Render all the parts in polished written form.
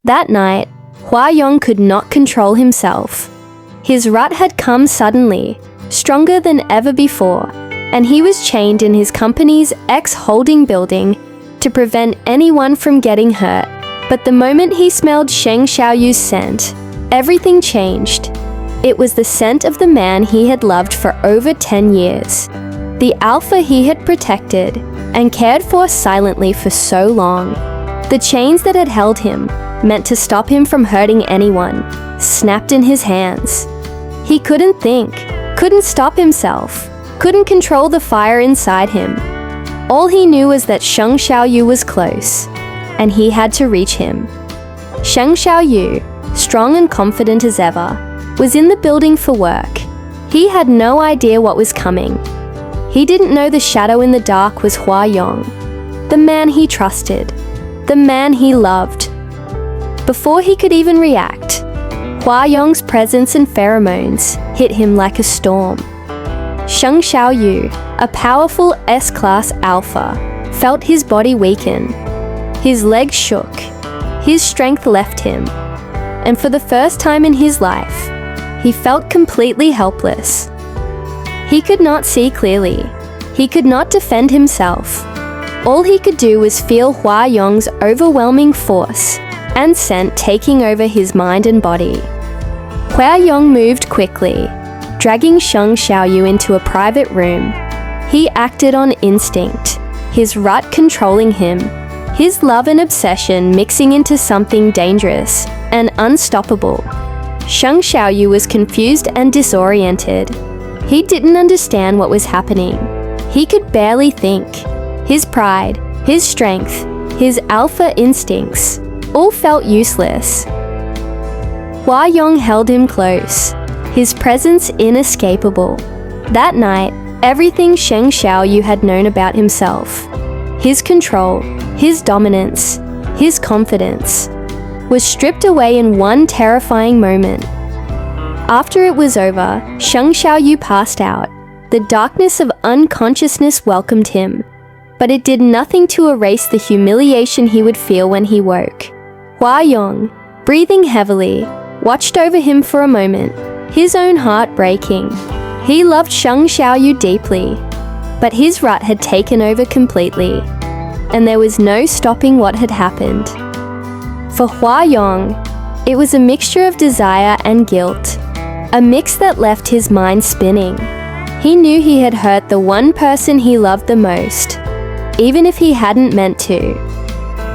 That night, Hua Yong could not control himself. His rut had come suddenly, stronger than ever before, and he was chained in his company's ex-holding building to prevent anyone from getting hurt. But the moment he smelled Sheng Shao Yu's scent, everything changed. It was the scent of the man he had loved for over 10 years. The alpha he had protected and cared for silently for so long. The chains that had held him, meant to stop him from hurting anyone, snapped in his hands. He couldn't think, couldn't stop himself, couldn't control the fire inside him. All he knew was that Sheng Shao You was close, and he had to reach him. Sheng Shao You, strong and confident as ever, was in the building for work. He had no idea what was coming. He didn't know the shadow in the dark was Hua Yong, the man he trusted, the man he loved. Before he could even react, Hua Yong's presence and pheromones hit him like a storm. Sheng Shao You, a powerful S-class alpha, felt his body weaken. His legs shook. His strength left him. And for the first time in his life, he felt completely helpless. He could not see clearly. He could not defend himself. All he could do was feel Hua Yong's overwhelming force and scent taking over his mind and body. Hua Yong moved quickly, dragging Sheng Shao You into a private room. He acted on instinct, his rut controlling him, his love and obsession mixing into something dangerous and unstoppable. Sheng Shao You was confused and disoriented. He didn't understand what was happening. He could barely think. His pride, his strength, his alpha instincts, all felt useless. Hua Yong held him close, his presence inescapable. That night, everything Sheng Shao You had known about himself, his control, his dominance, his confidence, was stripped away in one terrifying moment. After it was over, Sheng Shao You passed out. The darkness of unconsciousness welcomed him, but it did nothing to erase the humiliation he would feel when he woke. Hua Yong, breathing heavily, watched over him for a moment, his own heart breaking. He loved Sheng Shao You deeply, but his rut had taken over completely, and there was no stopping what had happened. For Hua Yong, it was a mixture of desire and guilt, a mix that left his mind spinning. He knew he had hurt the one person he loved the most, even if he hadn't meant to.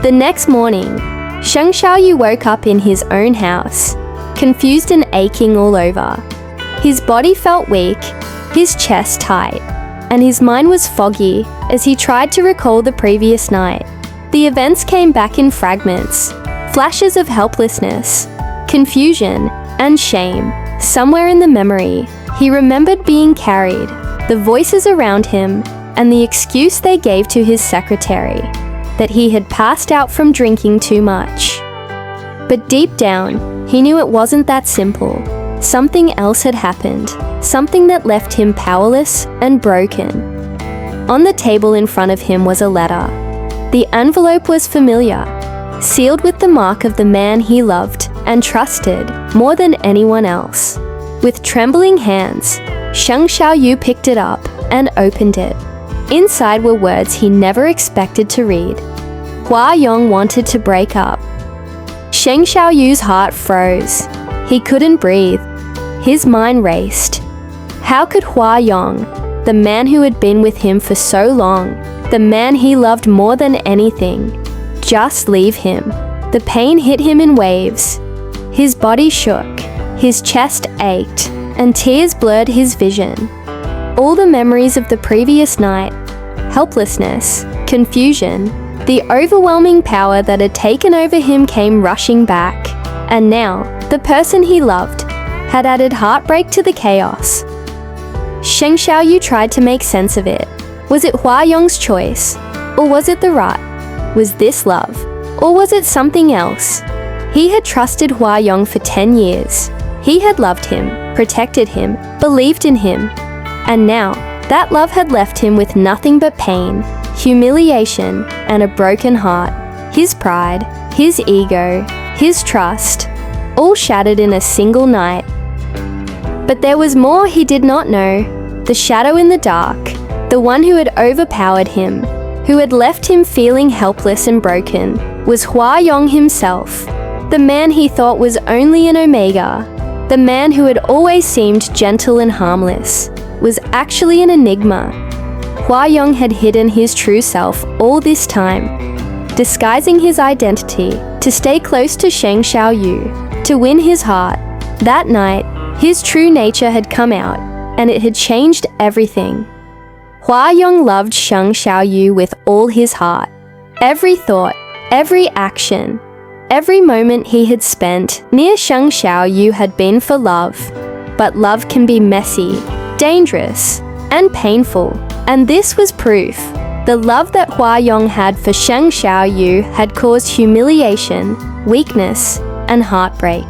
The next morning, Sheng Shao You woke up in his own house, confused and aching all over. His body felt weak, his chest tight, and his mind was foggy as he tried to recall the previous night. The events came back in fragments, flashes of helplessness, confusion, and shame. Somewhere in the memory, he remembered being carried, the voices around him, and the excuse they gave to his secretary, that he had passed out from drinking too much. But deep down, he knew it wasn't that simple. Something else had happened, something that left him powerless and broken. On the table in front of him was a letter. The envelope was familiar, sealed with the mark of the man he loved and trusted more than anyone else. With trembling hands, Sheng Shao You picked it up and opened it. Inside were words he never expected to read. Hua Yong wanted to break up. Sheng Shao Yu's heart froze. He couldn't breathe. His mind raced. How could Hua Yong, the man who had been with him for so long, the man he loved more than anything, just leave him? The pain hit him in waves. His body shook, his chest ached, and tears blurred his vision. All the memories of the previous night, helplessness, confusion, the overwhelming power that had taken over him came rushing back. And now, the person he loved had added heartbreak to the chaos. Sheng Shao You tried to make sense of it. Was it Hua Yong's choice? Or was it the rut? Was this love? Or was it something else? He had trusted Hua Yong for 10 years. He had loved him, protected him, believed in him. And now, that love had left him with nothing but pain, humiliation, and a broken heart. His pride, his ego, his trust, all shattered in a single night. But there was more he did not know. The shadow in the dark, the one who had overpowered him, who had left him feeling helpless and broken, was Hua Yong himself. The man he thought was only an Omega, the man who had always seemed gentle and harmless, was actually an enigma. Hua Yong had hidden his true self all this time, disguising his identity to stay close to Sheng Shao You, to win his heart. That night, his true nature had come out, and it had changed everything. Hua Yong loved Sheng Shao You with all his heart. Every thought, every action, every moment he had spent near Sheng Shao You had been for love. But love can be messy, dangerous, and painful, and this was proof. The love that Hua Yong had for Sheng Shao You had caused humiliation, weakness, and heartbreak.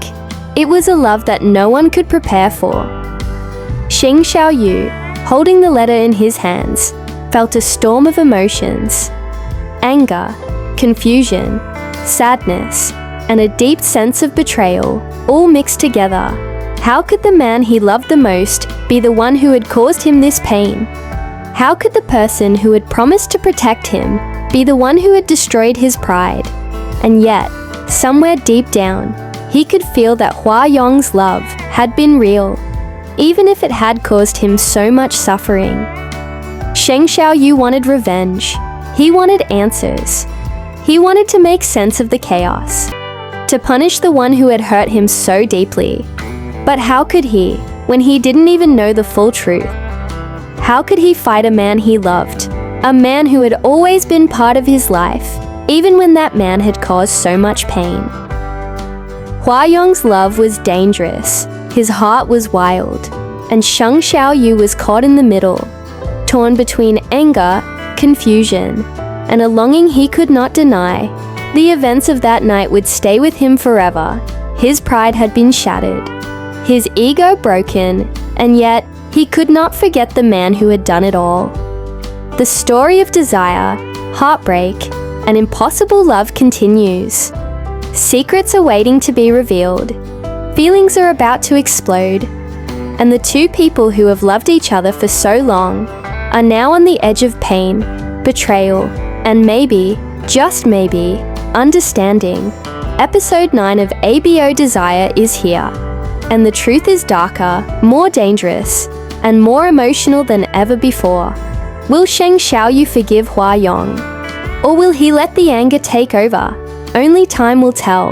It was a love that no one could prepare for. Sheng Shao You, holding the letter in his hands, felt a storm of emotions. Anger, confusion, sadness, and a deep sense of betrayal, all mixed together. How could the man he loved the most be the one who had caused him this pain? How could the person who had promised to protect him be the one who had destroyed his pride? And yet, somewhere deep down, he could feel that Hua Yong's love had been real, even if it had caused him so much suffering. Sheng Shao You wanted revenge. He wanted answers. He wanted to make sense of the chaos, to punish the one who had hurt him so deeply. But how could he, when he didn't even know the full truth? How could he fight a man he loved, a man who had always been part of his life, even when that man had caused so much pain? Hua Yong's love was dangerous, his heart was wild, and Sheng Shao You was caught in the middle, torn between anger, confusion, and a longing he could not deny. The events of that night would stay with him forever. His pride had been shattered, his ego broken, and yet he could not forget the man who had done it all. The story of desire, heartbreak, and impossible love continues. Secrets are waiting to be revealed. Feelings are about to explode. And the two people who have loved each other for so long are now on the edge of pain, betrayal, and maybe, just maybe, understanding. Episode 9 of ABO Desire is here. And the truth is darker, more dangerous, and more emotional than ever before. Will Sheng Shao You forgive Hua Yong? Or will he let the anger take over? Only time will tell.